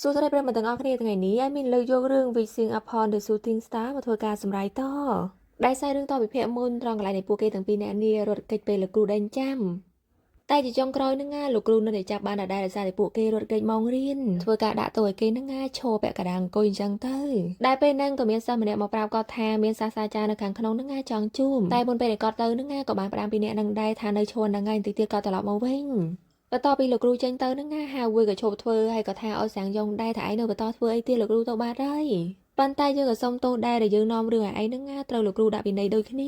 សួស្តីប្រិយមិត្តទាំងអស់គ្នាថ្ងៃនេះឯមានលើកយករឿង Wishing Upon the Shooting Star មកធ្វើការសម្រាយតដែលខ្សែរឿងតវិភាគមុនត្រង់កន្លែងនៃពួកគេទាំងពីរនាក់នេះរត់គេចពេលលោកគ្រូដេញចាំតែជាចុងក្រោយនឹងលោកគ្រូនៅតែចាប់បានដដែលដោយសារតែពួកគេរត់គេចម៉ោងរៀនធ្វើការដាក់ទោសឲ្យគេនឹងឈរពាក់កណ្ដាលអង្គុយអញ្ចឹងទៅដែលពេលហ្នឹងក៏មានសិស្សម្នាក់មកប្រាប់គាត់ថាមានសាស្ត្រាចារ្យនៅខាងក្នុងនឹងចង់ជួបតែមុនពេលដែលគាត់ទៅនឹងក៏បានផ្ដាំពីអ្នកនឹងដែរថានៅឈរនឹងហើយបន្តិចទៀតគាត់ត្រឡប់មកវិញបន្ទាប់ពីលោកគ្រូចេញទៅនឹងហាវួយក៏ឈប់ធ្វើហើយក៏ថាឲ្យសាំងយ៉ុងដែរថាឯងនៅបន្តធ្វើអីទៀតលោកគ្រូទៅបាត់ហើយប៉ុន្តែយើងក៏សុំទោសដែរដែលយើងនាំរឿងឲ្យឯងនឹងត្រូវលោកគ្រូដាក់ពិន័យដូចគ្ន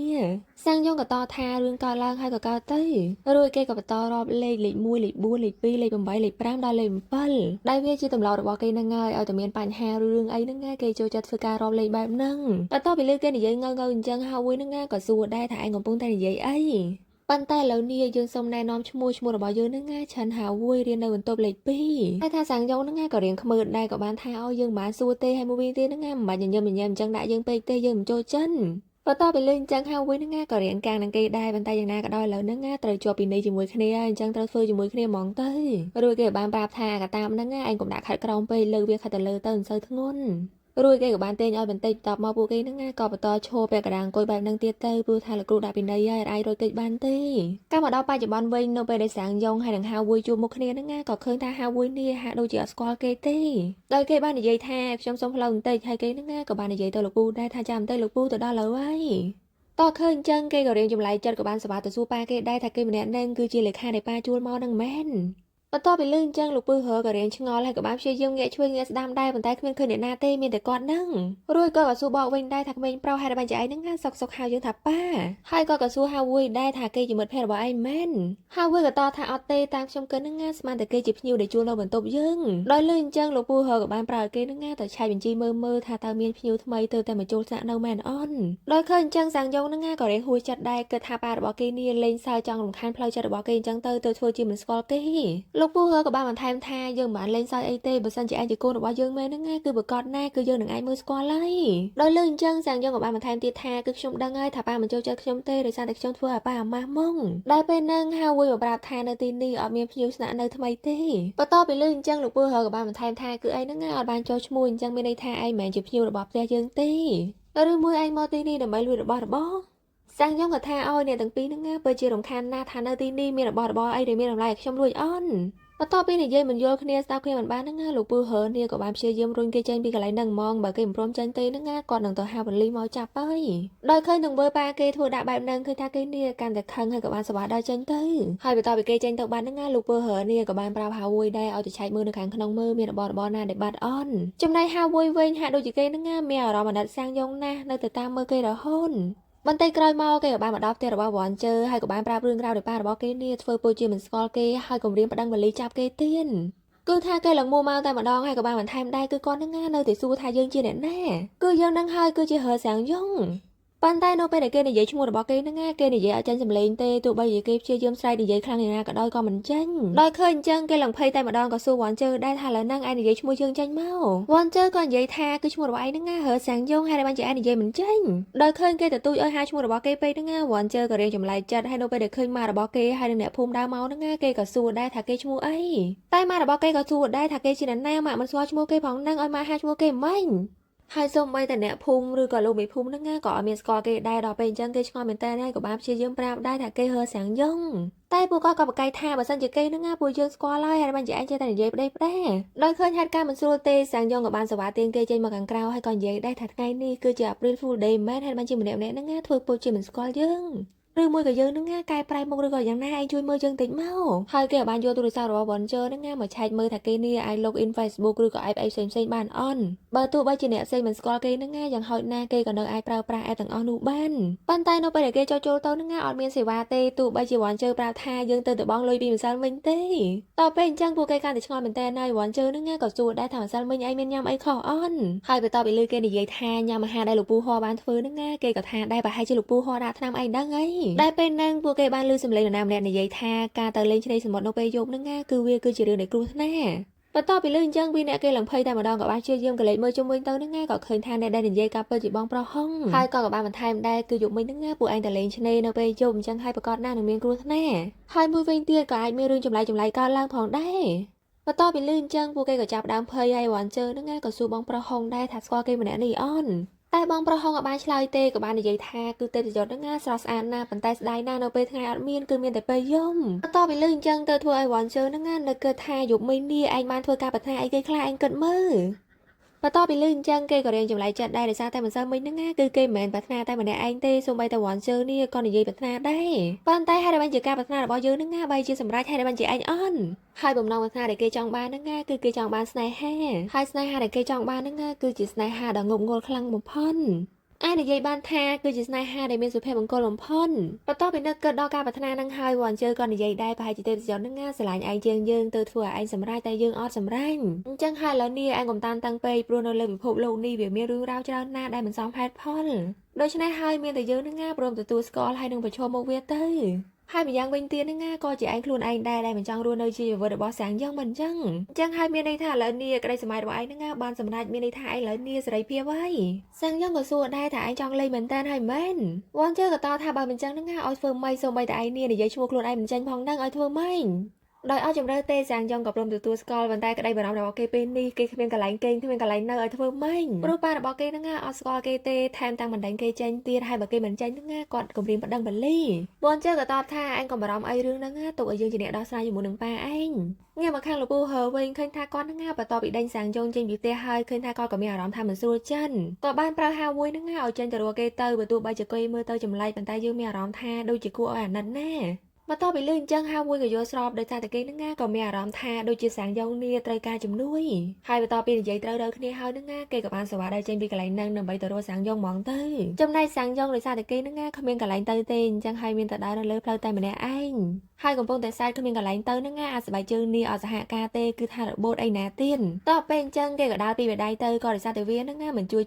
ាសាំងយ៉ុងក៏តថារឿងកើតឡើងហើយក៏កើតទៅរួចគេក៏បន្តរាប់លេខ1លេខ4លេខ2លេខ8លេខ5ដល់លេខ7ដែលវាជាទម្លាប់របស់គេនឹងហើយឲ្យតែមានបញ្ហារឿងអីនឹងគេចូលចិត្តធ្វើការរាប់លេខបែបហ្នឹងបន្ទាប់ពីលើគេនិយាយងើអញ្ចឹងហាវួយនឹងក៏សួរដែរថាឯងកំពុងតែនិយាយអីប៉ុន្តែឥឡូវនេះយើងសូមណែនាំឈ្មោះរបស់យើងនឹងឆាន់ហាវួយរៀននៅបន្ទប់លេខ2ហើយថាសាំងយ៉ុងនឹងក៏រៀងខ្មើដែរក៏បានថាឲ្យយើងបានសួរទេហើយមួយវិញទៀតនឹងមិនបាច់ញញឹមអញ្ចឹងដាក់យើងពេកទេយើងមិនចូលចិនបន្ទាប់ពីលេងអញ្ចឹងហាវួយនឹងក៏រៀងកាំងនឹងគេដែរប៉ុន្តែយ៉ាងណាក៏ដោយឥឡូវនឹងត្រូវជាប់ពីនៃជាមួយគ្នាហើយអញ្ចឹងត្រូវធ្វើជាមួយគ្នាហ្មងទៅរួចគេបានប្រាប់ថាកតាបនឹងឯងកុំដាក់ខាត់ក្រោមពេកលើវាខាត់ទៅលើទៅមិនសូវធ្ងន់រួចគេក៏បានទាញឲ្យបន្តិចតបមកពួកគេនឹងក៏បន្តឈរពាក់កណ្ដាលអង្គុយបែបហ្នឹងទៀតទៅព្រោះថាលោកគ្រូដាក់ពិន័យហើយអាចរត់គេចបានទេកាលមកដល់បច្ចុប្បន្នវិញនៅពេលដែលសាំងយ៉ុងហើយនឹងហាវួយជួបមុខគ្នានឹងក៏ឃើញថាហាវួយនេះហាក់ដូចជាអត់ស្គាល់គេទេដោយគេបាននិយាយថាខ្ញុំសុំផ្លូវបន្តិចហើយគេនឹងក៏បាននិយាយទៅលោកពូដែរថាចាំបន្តិចលោកពូទៅដល់ហើយតើឃើញអញ្ចឹងគេក៏រៀងចម្លែកចិត្តក៏បានសប្បាយទៅសួរប៉ាគេដែរថាគេម្នាក់នឹងគឺជាលេខានៃប៉ាជួលមកនឹងមែនបន្ទាប់ពីលឺអញ្ចឹងលោកពឺហឺក៏រៀងឆ្ងល់ហើយក៏បានព្យាយាមងាកឆ្វេងងាកស្ដាំដែរប៉ុន្តែគ្មានឃើញអ្នកណាទេមានតែគាត់នឹងរួចគាត់ក៏សួរបកវិញដែរថាក្មេងប្រុសហេតុបានជាឯងនឹងសុកហៅយើងថាប៉ាហើយគាត់ក៏សួរហាវួយដែរថាគេជាមិត្តភក្តិរបស់ឯងមែនហាវួយក៏តថាអត់ទេតាមខ្ញុំគិតនឹងស្មានតែគេជាភ្ញៀវដែលជួលនៅបន្ទប់យើងដោយលឺអញ្ចឹងលោកពឺហឺក៏បានប្រាប់ឲ្យគេនឹងទៅឆែកបញ្ជីមើលថាតើមានភ្ញៀវថ្មីទៅតែមកចូលស្នាក់នៅមែនអត់ដោយឃើញអញ្ចឹងសាំងយ៉ុងនឹងក៏រៀងហួសចិត្តដែរគិតថាប៉ារបស់គេនេះលេងសើចង់រំខានផ្លូវចិត្តរបស់គេអញ្ចឹងទៅធ្វើជាមិនស្គាល់គេលោកពឺហឺក៏បានបន្ថែមថាយើងមិនបានលេងសើចអីទេបើសិនជាឯងជាកូនរបស់យើងមែនហ្នឹងគឺប្រកាសណាគឺយើងនឹងអាចមើលស្គាល់ហើយដោយលឺអញ្ចឹងសាំងយ៉ុងក៏បានបន្ថែមទៀតថាគឺខ្ញុំដឹងហើយថាប៉ាមិនចូលចិត្តខ្ញុំទេដោយសារតែខ្ញុំធ្វើឲ្យប៉ាអាម៉ាស់ម៉ងដែលពេលហ្នឹងហាវួយមកប្រាប់ថានៅទីនេះអត់មានភ្ញៀវស្នាក់នៅថ្មីទេបន្ទាប់ពីលឺអញ្ចឹងលោកពឺហឺក៏បានបន្ថែមថាគឺឯងហ្នឹងអត់បានចូលឈ្មោះអញ្ចឹងមានន័យថាឯងមិនមែនជាភ្ញៀវរបស់ផ្ទះយើងទេឬមួយឯងមកទីនេះដើម្បីលួចរបស់សាំងយ៉ុងក៏ថាឲ្យអ្នកទាំងពីរហ្នឹងពិតជារំខានណាស់ថានៅទីនេះមានរបស់អីដែលមានតម្លៃឲ្យខ្ញុំលួចអន់បន្ទាប់ពីនិយាយមិនយល់គ្នាស្ដាប់គ្នាមិនបានហ្នឹងលោកពឺហឺនេះក៏បានព្យាយាមរុញគេចេញពីកន្លែងហ្នឹងហ្មងបើគេមិនព្រមចេញទេហ្នឹងគាត់នឹងទៅហៅប៉ូលីសមកចាប់ហើយដោយឃើញនឹងមើលប៉ាគេធ្វើដាក់បែបហ្នឹងឃើញថាគេនេះកាន់តែខឹងហើយក៏បានសប្បាយដល់ចេញទៅហើយបន្ទាប់ពីគេចេញទៅបាត់ហ្នឹងលោកពឺហឺនេះក៏បានប្រាប់ហាវួយដែរឲ្យទៅឆែកមើលនៅខាងក្នុងមើលមានរបស់ណាដែលបាត់អន់ចំណែកហាវួយវិញហាក់ដូចជាគេហ្នឹងមានអារម្មណ៍អាណិតសាំងយ៉ុងណាស់នៅតែតាមមើលគេរហូតបន្តិចក្រោយមកគេក៏បានមកដល់ផ្ទះរបស់វ៉ាន់ជើហើយក៏បានប្រាប់រឿងរ៉ាវដែលប៉ារបស់គេនេះធ្វើពុជជាមិនស្គាល់គេហើយគំរាមប្តឹងវលីចាប់គេទៀតគឺថាគេឡើងមួមកតែម្ដងហើយក៏បានបន្ថែមដែរគឺគាត់នឹងនៅតែសួរថាយើងជាអ្នកណាគឺយើងនឹងហើយគឺជាហឺសាំងយ៉ុងប៉ុន្តែនៅពេលដែលគេនិយាយឈ្មោះរបស់គេហ្នឹងគេនិយាយឲ្យចេញសម្លេងទេទោះបីជាគេព្យាយាមស្រែកនិយាយខ្លាំងយ៉ាងណាក៏ដោយក៏មិនចេញដោយឃើញអញ្ចឹងគេឡើងភ័យតែម្ដងក៏សួរវ៉ាន់ជើដែរថាឥឡូវហ្នឹងឯងនិយាយឈ្មោះយើងចេញមកវ៉ាន់ជើក៏និយាយថាគឺឈ្មោះរបស់ឯងហ្នឹងហឺសាំងយ៉ុងហើយបានជាឯងនិយាយមិនចេញដោយឃើញគេទទូចឲ្យហៅឈ្មោះរបស់គេពេកហ្នឹងវ៉ាន់ជើក៏រៀងចម្លែកចិត្តហើយនៅពេលដែលឃើញម៉ារបស់គេហើយនឹងអ្នកភូមិដើរមកហ្នឹងគេក៏សួរដែរថាគេឈ្មោះអីតែម៉ារបស់គេក៏សួរដែរថាគេជាអ្នកណាម៉ាក់មិនស្គាល់ឈ្មោះគេផងហ្នឹងឲ្យម៉ាក់ហៅឈ្មោះគេមិនហើយសូម្បីតែអ្នកភូមិឬក៏លោកមេភូមិហ្នឹងក៏អត់មានស្គាល់គេដែរដល់ពេលអញ្ចឹងគេឆ្ងល់មែនតើហើយក៏បានព្យាយាមប្រាប់ដែរថាគេហឺសាំងយ៉ុងតែពួកគាត់ក៏ប្រកែកថាបើសិនជាគេហ្នឹងពួកយើងស្គាល់ហើយបានជាឯងចេះតែនិយាយផ្ដេសផ្ដាដោយឃើញហេតុការណ៍មិនស្រួលទេសាំងយ៉ុងក៏បានសវ៉ាទៀងគេចេញមកខាងក្រៅហើយក៏និយាយដែរថាថ្ងៃនេះគឺជា April Fool Day មែនហើយបានជាម្នាក់ហ្នឹងធ្វើពុជជាមិនស្គាល់យើងឬមួយក៏យើងនឹងកែប្រែមុខឬក៏យ៉ាងណាឯងជួយមើលយើងតិចមកហើយគេក៏បានយកទូរស័ព្ទរបស់វ៉ាន់ជើនឹងមកឆែកមើលថាគេនេះអាច log in Facebook ឬក៏ app អីផ្សេងៗបានអន់បើទោះបីជាអ្នកផ្សេងមិនស្គាល់គេនឹងយ៉ាងហោចណាស់គេក៏នៅអាចប្រើប្រាស់ app ទាំងអស់នោះបានប៉ុន្តែនៅពេលដែលគេចូលទៅនឹងអត់មានសេវាទេទោះបីជាវ៉ាន់ជើប្រាប់ថាយើងទៅបងលុយពីម្សិលមិញទេតទៅពេលអញ្ចឹងពួកគេកាន់តែឆ្ងល់មែនតើហើយវ៉ាន់ជើនឹងក៏សួរដែរថាម្សិលមិញឯងមានញ៉ាំអីខុសអន់ហើយបន្ទាប់ពីឮគេនិយាយថាញ៉ាំអាហារដែលលោកពូហោបានធ្វើនឹងគេក៏ថាដែរប្រហែលជាលោកពូហោដាក់ថ្នាំអីដឹងអីដែលពេលហ្នឹងពួកគេបានឮសំឡេងនរណាម្នាក់និយាយថាការទៅលេងឆ្នេរសមុទ្រនៅពេលយប់ហ្នឹងគឺវាគឺជារឿងដែលគ្រោះថ្នាក់បន្ទាប់ពីឮអញ្ចឹងពីអ្នកគេឡើងភ័យតែម្ដងក៏បានជាយាមកលេចមើលជុំវិញទៅហ្នឹងក៏ឃើញថាអ្នកដែលនិយាយការពិតជាបងប្រុសហុងហើយក៏បានបន្ថែមដែរគឺយប់មិញហ្នឹងពួកឯងទៅលេងឆ្នេរនៅពេលយប់អញ្ចឹងហើយប្រកាសណាស់នឹងមានគ្រោះថ្នាក់ហើយមួយវិញទៀតក៏អាចមានរឿងចម្លែកកើតឡើងផងដែរ បន្ទាប់ពីលឺអញ្ចឹងពួកគេក៏ចាប់ផ្ដើមភ័យហើយវ៉ាន់ជើនឹងណាក៏សួរបងប្រុសហុងដែរថាស្គាល់គេម្នាក់នេះអនតែបងប្រុសហុងក៏បានឆ្លើយទេក៏បាននិយាយថាគឺទេពប្រយុទ្ធនឹងណាស្រស់ស្អាតណាស់ប៉ុន្តែស្ដាយណាស់នៅពេលថ្ងៃអត់មានគឺមានតែពេលយំបន្ទាប់ពីលឺអញ្ចឹងទៅធ្វើឲ្យវ៉ាន់ជើនឹងណានឹកគិតថាយប់មិញនេះឯងបានធ្វើការប្រាថ្នាអីគេខ្លះឯងគិតមើលបន្ទាប់ពីលឺអញ្ចឹងគេក៏រៀងចម្លែកចិត្តដែរដោយសារតែម្សិលមិញហ្នឹងណាគឺគេមិនមែនប្រាថ្នាតែម្នាក់ឯងទេសូម្បីតែវ៉ាន់ជើនេះក៏និយាយប្រាថ្នាដែរប៉ុន្តែហេតុតែបានជាការប្រាថ្នារបស់យើងហ្នឹងណាបែរជាសម្រេចហេតុតែបានជាឯងអន់ហើយបំណងប្រាថ្នាដែលគេចង់បានហ្នឹងណាគឺគេចង់បានស្នេហាហើយស្នេហាដែលគេចង់បានហ្នឹងណាគឺជាស្នេហាដ៏ងប់ងល់ខ្លាំងបំផុតអាចនិយាយបានថាគឺជាស្នេហាដែលមានសុភមង្គលបំផុតបន្ទាប់ពីនឹកគិតដល់ការប្រាថ្នានឹងហើយវ៉ាន់ជើក៏និយាយដែរប្រហែលជាទេពប្រយុទ្ធនឹងណាស្រឡាញ់ឯងជាងយើងទៅធ្វើឲ្យឯងសម្រេចតែយើងអត់សម្រេចអញ្ចឹងហើយឥឡូវនេះឯងកុំតានតឹងពេកព្រោះនៅលើពិភពលោកនេះវាមានរឿងរ៉ាវច្រើនណាស់ដែលមិនសមហេតុផលដូច្នេះហើយមានតែយើងនឹងណាព្រមទទួលស្គាល់ហើយនឹងប្រឈមមុខវាទៅហើយម្យ៉ាងវិញទៀតហ្នឹងណាក៏ជាឯងខ្លួនឯងដែរដែលមិនចង់រស់នៅជីវវិតរបស់សាំងយ៉ាងមិនអញ្ចឹងហើយមានន័យថាឥឡូវនេះក្តីសម័យរបស់ឯងហ្នឹងណាបានសម្រេចមានន័យថាឯងឥឡូវនេះសេរីភាពហើយសាំងយ៉ាងក៏សួរដែរថាឯងចង់លេងមែនតើហើយមែនវ៉ាន់ជើក៏តថាបើមិនអញ្ចឹងហ្នឹងណាឲ្យធ្វើម៉េចសូម្បីតែឯងនេះនិយាយឈ្មោះខ្លួនឯងមិនចេញផងហ្នឹងឲ្យធ្វើម៉េចដោយអត់ជំរឿទេសាំងយ៉ងក៏ព្រមទទួលស្គាល់ប៉ុន្តែក្តីបារម្ភរបស់គេពេលនេះគេគ្មានកន្លែងគេងគ្មានកន្លែងនៅឲ្យធ្វើម៉េចព្រោះប៉ារបស់គេហ្នឹងអត់ស្គាល់គេទេថែមទាំងមិនដឹងគេចេញទៀតហើយបើគេមិនចេញហ្នឹងគាត់គំរាមប្តឹងបលីបនជើក៏តបថាអញក៏បារម្ភអីរឿងហ្នឹងទុកឲ្យយើងជាអ្នកដោះស្រាយជាមួយនឹងប៉ាឯងងាកមកខាងលោកពូហើវិញឃើញថាគាត់ហ្នឹងបន្ទាប់ពីដេញសាំងយ៉ងចេញពីផ្ទះហើយឃើញថាគាត់ក៏មានអារម្មណ៍ថាមិនស្រួលចិនក៏បានប្រើហាមួយហ្នឹងឲ្យចេញទៅរកគេទៅបើទោះបីជាគេមើលទៅចម្លែកប៉ុន្តែយើងមានអារម្មណ៍ថាដូចជាគួរឲ្យអាណិតណាបន្ទាប់ពីលឺអញ្ចឹងហាមួយក៏យល់ស្របដោយសារតែគេនឹងណាក៏មានអារម្មណ៍ថាដូចជាសាំងយ៉ងនេះត្រូវការជំនួយហើយបន្ទាប់ពីនិយាយត្រូវគ្នាហើយនឹងណាគេក៏បានសវ៉ាដៃចេញពីកន្លែងហ្នឹងដើម្បីទៅរកសាំងយ៉ងហ្មងទៅចំណែកសាំងយ៉ងដោយសារតែគេនឹងណាគ្មានកន្លែងទៅទេអញ្ចឹងហើយមានតែដើរនៅលើផ្លូវតែម្នាក់ឯងហើយកំពុងតែសែតគ្មានកន្លែងទៅនឹងណាអាចស្បែកជើងនេះអត់សហការទេគឺថារបូតអីណាទៀតតបពេលអញ្ចឹងគេក៏ដើរពីបដៃទៅក៏ដោយសារតែវានឹងណាមិនជួយ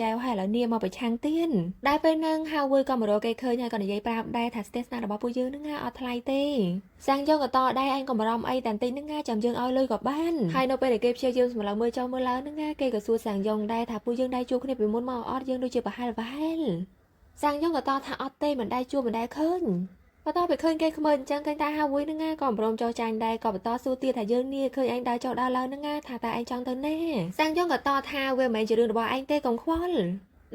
ចែវហើយឥឡូវនេះមកប្រឆាំងទៀតដែលពេលហ្នឹងហាវើក៏មករកគេឃើញហើយក៏និយាយប្រាប់ដែរថាស្ទះស្នារបស់ពួកយើងនឹងណាអត់ថ្លៃទេសាំងយ៉ងក៏តដែរឯងក៏បារម្ភអីតែបន្តិចហ្នឹងណាចាំយើងឲ្យលុយក៏បានហើយនៅពេលដែលគេព្យាយាមសម្លឹងមើលចុះមើលឡើងហ្នឹងណាគេក៏សួរសាំងយ៉ងដែរថាពួកយើងដែរជួបគ្នាពីមុនមកអត់យើងដូចជាប្រហែលសាំងយ៉ងក៏តថាអត់ទេមិនដែរជួបមិនដែរឃើញបន្ទាប់ពីឃើញគេខ្មើអញ្ចឹងឃើញថាហាមួយហ្នឹងណាក៏ព្រមចោះចាញ់ដែរក៏បន្តសួរទៀតថាយើងនេះឃើញឯងដើរចុះដើរឡើងហ្នឹងណាថាតើឯងចង់ទៅណាសាំងយ៉ងក៏តថាវាមិនមែនជារឿងរបស់ឯងទេកុំខ្វល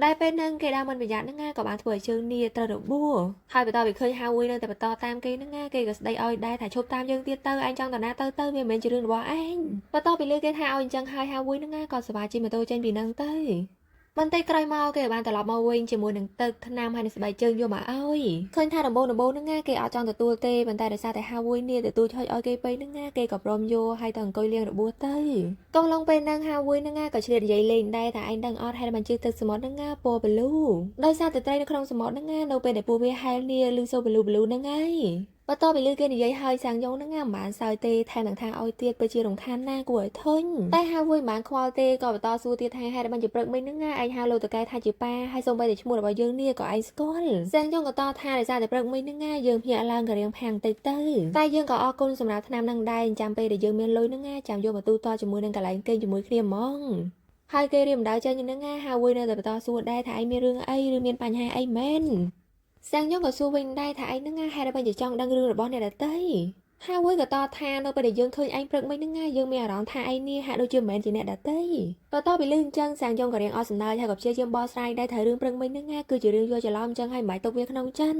់ដែលពេលហ្នឹងគេដើរមិនប្រយ័ត្នហ្នឹងណាក៏បានធ្វើឲ្យជើងនេះត្រូវរបួសហើយបន្ទាប់ពីឃើញហាមួយនៅតែបន្តតាមគេហ្នឹងណាគេក៏ស្ដីឲ្យដែរថាឈប់តាមយើងទៀតទៅឯងចង់ទៅណាទៅវាមិនមែនជារឿងរបស់ឯងបន្ទាប់ពីលើគេថាឲ្យអញ្ចឹងហើយហាមួយហ្នឹងណាក៏សប្បាយជិះម៉ូតូចេញពីហ្នឹងទៅបន្តិចក្រោយមកគេបានត្រឡប់មកវិញជាមួយនឹងទឹកថ្នាំហើយនឹងស្បែកជើងយកមកឲ្យឃើញថាដំបូងហ្នឹងណាគេអត់ចង់ទទួលទេប៉ុន្តែដោយសារតែហាមួយនេះទទួលឆុយឲ្យគេពេកហ្នឹងណាគេក៏ព្រមយកហើយទៅអង្គុយលៀងរបួសទៅកងឡុងពេលហ្នឹងហាមួយហ្នឹងណាក៏ឆ្លៀតនិយាយលេងដែរថាឯងដឹងអត់ហេតុបានជឿទឹកសមុទ្រហ្នឹងណាពណ៌ blue ដោយសារតែត្រីនៅក្នុងសមុទ្រហ្នឹងណានៅពេលដែលពួកវាហែលនេះលឺសូ blue ហ្នឹងហើយបន្ទាប់ពីលឺគេនិយាយហើយសាំងយ៉ងហ្នឹងមិនបានសើចទេថែមទាំងថាឲ្យទៀតពិតជារំខានណាគួរឲ្យធុញតែហាមួយមិនបានខ្វល់ទេក៏បន្តសួរទៀតថាហេតុបានជាព្រឹកមិញហ្នឹងណាឯងហៅលោកតកែថាជាប៉ាហើយសូម្បីតែឈ្មោះរបស់យើងនេះក៏ឯងស្គាល់សាំងយ៉ងក៏តថាដោយសារតែព្រឹកមិញហ្នឹងណាយើងភ្ញាក់ឡើងក៏រៀងផាំងតិចទៅតែយើងក៏អរគុណសម្រាប់ឆ្នាំហ្នឹងដែរចាំពេលដែលយើងមានលុយហ្នឹងណាចាំយកមកទូតជាមួយនឹងកន្លែងគេងជាមួយគ្នាហ្មងហើយគេរៀបម្ដៅចេញហ្នឹងណាហាមួយនៅតែបន្តសួរដែរថាឯងមានរឿងអីឬមានបញ្ហាអីមែនសាំងយ៉ងក៏សួរវិញដែរថាឯងហ្នឹងហេតុអ្វីបានជាចង់ដឹងរឿងរបស់អ្នកដទៃហាមួយក៏តថានៅពេលដែលយើងឃើញឯងព្រឹកមិញហ្នឹងយើងមានអារម្មណ៍ថាឯងនេះហាក់ដូចជាមិនមែនជាអ្នកដទៃបន្ទាប់ពីលឺអញ្ចឹងសាំងយ៉ងក៏រៀងអត់សំណើចហើយក៏ព្យាយាមបកស្រាយដែរថារឿងព្រឹកមិញហ្នឹងគឺជារឿងយកច្រឡំអញ្ចឹងហើយមិនបាច់ទុកវាក្នុងចិន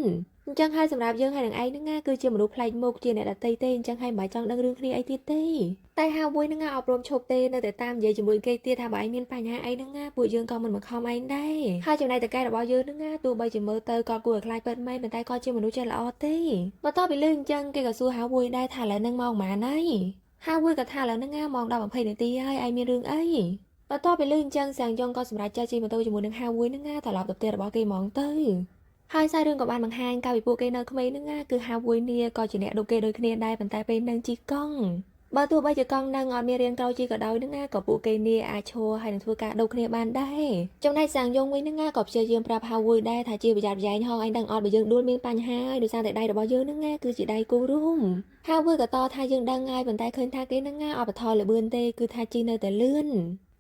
អញ្ចឹងហើយសម្រាប់យើងហើយនឹងឯងហ្នឹងគឺជាមនុស្សប្លែកមុខជាអ្នកដទៃទេអញ្ចឹងហើយមិនបាច់ចង់ដឹងរឿងគ្នាអីទៀតទេតែហាមួយហ្នឹងអត់ព្រមឈប់ទេនៅតែតាមនិយាយជាមួយគេទៀតថាបើឯងមានបញ្ហាអីហ្នឹងពួកយើងក៏មិនបង្ខំឯងដែរហើយចំណែកតកែរបស់យើងហ្នឹងទោះបីជាមើលទៅក៏គួរឲ្យខ្លាចពិតមែនប៉ុន្តែក៏ជាមនុស្សចេះល្អទេបន្ទាប់ពីលឺអញ្ចឹងគេក៏សួរហាមួយដែរថាឥឡូវហ្នឹងម៉ោងប៉ុន្មានហើយហាមួយក៏ថាឥឡូវហ្នឹងម៉ោង 10:20 នាទីហើយឯងមានរឿងអីបន្ទាប់ពីលឺអញ្ចឹងសាំងយ៉ងក៏សម្រេចចេះជិះម៉ូតូជាមួយនឹងហាមួយហ្នឹងត្រឡប់ទៅផ្ទះរបស់គេហ្មងទៅហើយសាររឿងក៏បានបង្ហាញកាលពីពួកគេនៅក្មេងហ្នឹងគឺហាមួយនេះក៏ជាអ្នកដូចគេដូចគ្នាដែរប៉ុន្តែពេលហ្នឹងជិះកង់បើទោះបីជាកង់ហ្នឹងអត់មានរៀនក្រោយជីក៏ដោយហ្នឹងក៏ពួកគេនេះអាចឈរហើយនឹងធ្វើការដូរគ្នាបានដែរចំណែកសាំងយ៉ងវិញហ្នឹងក៏ព្យាយាមប្រាប់ហាវុយដែរថាជាប្រយ័ត្នប្រយែងហងឯងដឹងអត់បើយើងដួលមានបញ្ហាហើយដោយសារតែដៃរបស់យើងហ្នឹងគឺជាដៃគូរួមហាវុយក៏តថាយើងដឹងហើយប៉ុន្តែឃើញថាគេហ្នឹងអត់បថយលបឿនទេគឺថាជិះនៅតែលឿន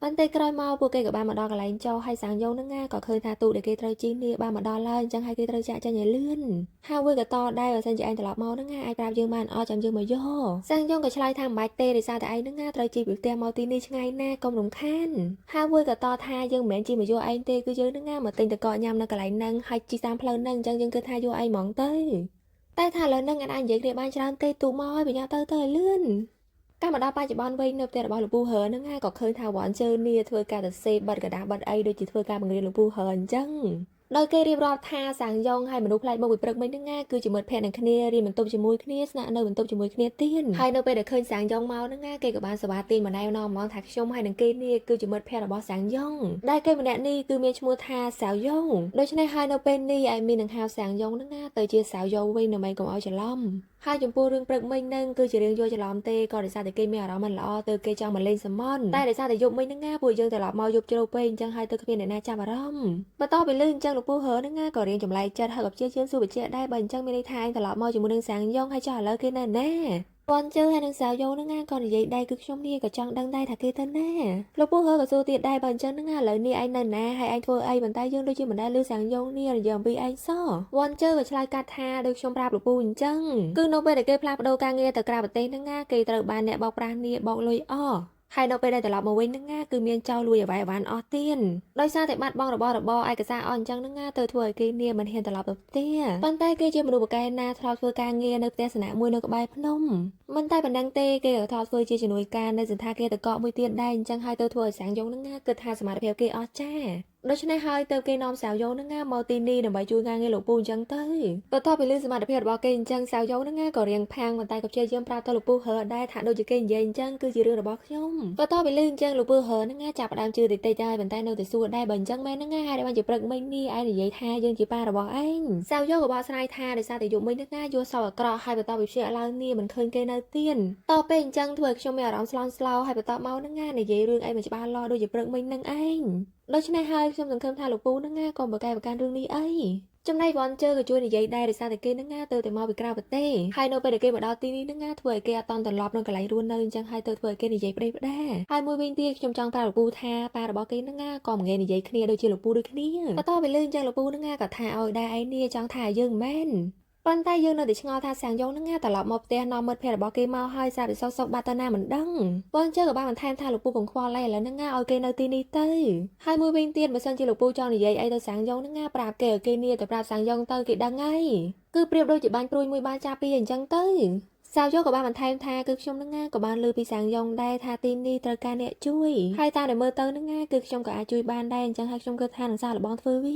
ប៉ុន្តែក្រោយមកពួកគេក៏បានមកដល់កន្លែងចោលហើយសាំងយ៉ុងហ្នឹងណាក៏ឃើញថាទូដែលគេត្រូវជីនេះបានមកដល់ហើយអញ្ចឹងហើយគេត្រូវចាក់ចេញឲ្យលឿនហើយវាក៏តដែរបើសិនជាឯងត្រឡប់មកហ្នឹងណាអាចប្រាប់យើងបានអត់ចាំយើងមកយកសាំងយ៉ុងក៏ឆ្លើយថាមិនបាច់ទេដោយសារតែឯងហ្នឹងណាត្រូវជីពីផ្ទះមកទីនេះឆ្ងាយណាស់កុំរំខានហើយវាក៏តថាយើងមិនមែនជីមកយកឯងទេគឺយើងហ្នឹងណាមកទិញតកកញ៉ាំនៅកន្លែងហ្នឹងហើយជីតាមផ្លូវហ្នឹងអញ្ចឹងយើងគិតថាយកឯងហ្មងទៅតែថាលើហ្នឹងអាចនិយាយគ្នាបានច្រើនទេទូមកឲ្យបញ្ញាទៅឲ្យលឿនកាលមកដល់បច្ចុប្បន្នវិញនៅផ្ទះរបស់លោកពូហឺហ្នឹងក៏ឃើញថាវ៉ាន់ជើនីធ្វើការទៅសេបិទกระดาษបិទអីដូចជាធ្វើការបង្រៀនលោកពូហឺអញ្ចឹងដោយគេរៀបរាប់ថាសាំងយ៉ុងហើយមនុស្សផ្លែកមុខពីព្រឹកមិញហ្នឹងគឺជាមិត្តភក្តិនឹងគ្នារៀនបន្ទប់ជាមួយគ្នាស្នាក់នៅបន្ទប់ជាមួយគ្នាទៀតហើយនៅពេលដែលឃើញសាំងយ៉ុងមកហ្នឹងគេក៏បានសវ៉ាទាញម្នាក់ណោមមកថាខ្ញុំហើយនឹងគេនេះគឺជាមិត្តភក្តិរបស់សាំងយ៉ុងដែលគេម្នាក់នេះគឺមានឈ្មោះថាសាវយ៉ុងដូច្នេះហើយនៅពេលនេះឯមីនឹងហៅសាំងយ៉ុងហ្នឹងទៅជាសាវយ៉ុងវិញដើម្បីកុំឲ្យច្រឡំហើយចំពោះរឿងព្រឹកមិញហ្នឹងគឺជារឿងយកច្រឡំទេក៏ដោយសារតែគេមានអារម្មណ៍មិនល្អទៅគេចង់មកលេងសមុនតែដោយសារតែយប់មិញហ្នឹងពួកយើងត្រឡប់មកយប់ជ្រៅពេកអញ្ចឹងហើយទៅគ្មានអ្នកណាចាប់អារម្មណ៍បន្ទាប់ពីលឺអញ្ចឹងលោកពូហឺហ្នឹងក៏រៀងចម្លែកចិត្តហើយក៏ព្យាយាមសួរបញ្ជាក់ដែរបើអញ្ចឹងមានន័យថាឯងត្រឡប់មកជាមួយនឹងសាំងយ៉ុងហើយចុះឥឡូវគេនៅណាពាន់ជើហើយនឹងសាវយ៉ុងហ្នឹងក៏និយាយដែរគឺខ្ញុំនេះក៏ចង់ដឹងដែរថាគេទៅណាលោកពូហឺក៏សួរទៀតដែរបើអញ្ចឹងហ្នឹងឥឡូវនេះឯងនៅណាហើយឯងធ្វើអីប៉ុន្តែយើងដូចជាមិនដែលឮសាំងយ៉ុងនេះនិយាយអំពីឯងសោះវ៉ាន់ជើក៏ឆ្លើយកាត់ថាដូចខ្ញុំប្រាប់លោកពូអញ្ចឹងគឺនៅពេលដែលគេផ្លាស់ប្ដូរការងារទៅក្រៅប្រទេសហ្នឹងគេត្រូវបានអ្នកបោកប្រាស់នេះបោកលុយអស់ហើយនៅពេលដែលត្រឡប់មកវិញហ្នឹងគឺមានចោលលួយអ្វីអស់ទៀនដោយសារតែបាត់បង់របស់របរឯកសារអស់អញ្ចឹងហ្នឹងទៅធ្វើឲ្យគេនេះមិនហ៊ានត្រឡប់ទៅផ្ទះប៉ុន្តែគេជាមនុស្សបកែណាធ្លាប់ធ្វើការងារនៅផ្ទះសំណាក់មួយនៅក្បែរភ្នំមិនតែប៉ុណ្ណឹងទេគេក៏ធ្លាប់ធ្វើជាជំនួយការនៅសន្តាគារតកមួយទៀតដែរអញ្ចឹងហើយទៅធ្វើឲ្យសាំងយ៉ុងហ្នឹងគិតថាសមត្ថភាពគេអស់ចាដូច្នេះហើយទៅគេនាំសាវយ៉ុងហ្នឹងមកទីនេះដើម្បីជួយការងារលោកពូអញ្ចឹងទៅបន្ទាប់ពីលឺសមត្ថភាពរបស់គេអញ្ចឹងសាវយ៉ុងហ្នឹងក៏រៀងផាំងប៉ុន្តែក៏ព្យាយាមប្រាប់ទៅលោកពូហឺដែរថាដូចជាគេនិយាយអញ្ចឹងគឺជារឿងរបស់ខ្ញុំបន្ទាប់ពីលឺអញ្ចឹងលោកពូហឺហ្នឹងចាប់ផ្ដើមជឿតិចៗដែរប៉ុន្តែនៅតែសួរដែរបើអញ្ចឹងមែនហ្នឹងហើយបានជាព្រឹកមិញនេះឯងនិយាយថាយើងជាប៉ារបស់ឯងសាវយ៉ុងក៏បកស្រាយថាដោយសារតែយប់មិញហ្នឹងយកសោអាក្រក់ហើយបន្ទាប់ពីព្យាឡើងនេះមិនឃើញគេនៅទៀនតពេលអញ្ចឹងធ្វើឲ្យខ្ញុំមានអារម្មណ៍ស្លន់ស្លោហើយបន្ទាប់មកហ្នឹងនិយាយរឿងអីមិនច្បាស់លាស់ដូចជាព្រឹកមិញហ្នឹងឯងដូច្នេះហើយខ្ញុំសង្ឃឹមថាលោកពូហ្នឹងក៏ប្រកែកប្រកាន់រឿងនេះអីចំណែកវ៉ាន់ជើក៏ជួយនិយាយដែរដោយសារតែគេហ្នឹងទៅតែមកពីក្រៅប្រទេសហើយនៅពេលដែលគេមកដល់ទីនេះហ្នឹងធ្វើឲ្យគេអត់តន់ត្រឡប់នៅកន្លែងរស់នៅអញ្ចឹងហើយទៅធ្វើឲ្យគេនិយាយប្តេជ្ញាហើយមួយវិញទៀតខ្ញុំចង់ប្រាប់លោកពូថាប៉ារបស់គេហ្នឹងក៏មិនងាយនិយាយគ្នាដូចជាលោកពូដូចគ្នាបន្ទាប់ពីលឺអញ្ចឹងលោកពូហ្នឹងក៏ថាឲ្យដែរឯនេះចង់ថាយើងមិនមែនប៉ុន្តែយើងនៅតែឆ្ងល់ថាសាំងយ៉ុងហ្នឹងត្រឡប់មកផ្ទះនាំមិត្តភ័ក្តិរបស់គេមកហើយសារវិសុខសុខបាត់ទៅណាមិនដឹងប៉ុន្តែក៏បានបន្ថែមថាលោកពូកង្វល់ឥឡូវហ្នឹងឲ្យគេនៅទីនេះទៅហើយមួយវិញទៀតបើសិនជាលោកពូចង់និយាយអីទៅសាំងយ៉ុងហ្នឹងប្រាប់គេឲ្យគេនេះទៅប្រាប់សាំងយ៉ុងទៅគេដឹងហើយគឺប្រៀបដូចជាបាញ់ព្រួយមួយបានចាប់ពីអញ្ចឹងទៅសាវយ៉ុងក៏បានបន្ថែមថាគឺខ្ញុំហ្នឹងក៏បានលើពីសាំងយ៉ុងដែរថាទីនេះត្រូវការអ្នកជួយហើយតាមដែលមើលទៅហ្នឹងគឺខ្ញុំក៏អាចជួយបានដែរអញ្ចឹងហើយខ្ញុំគិតថានឹងសាកល្បងធ្វើវ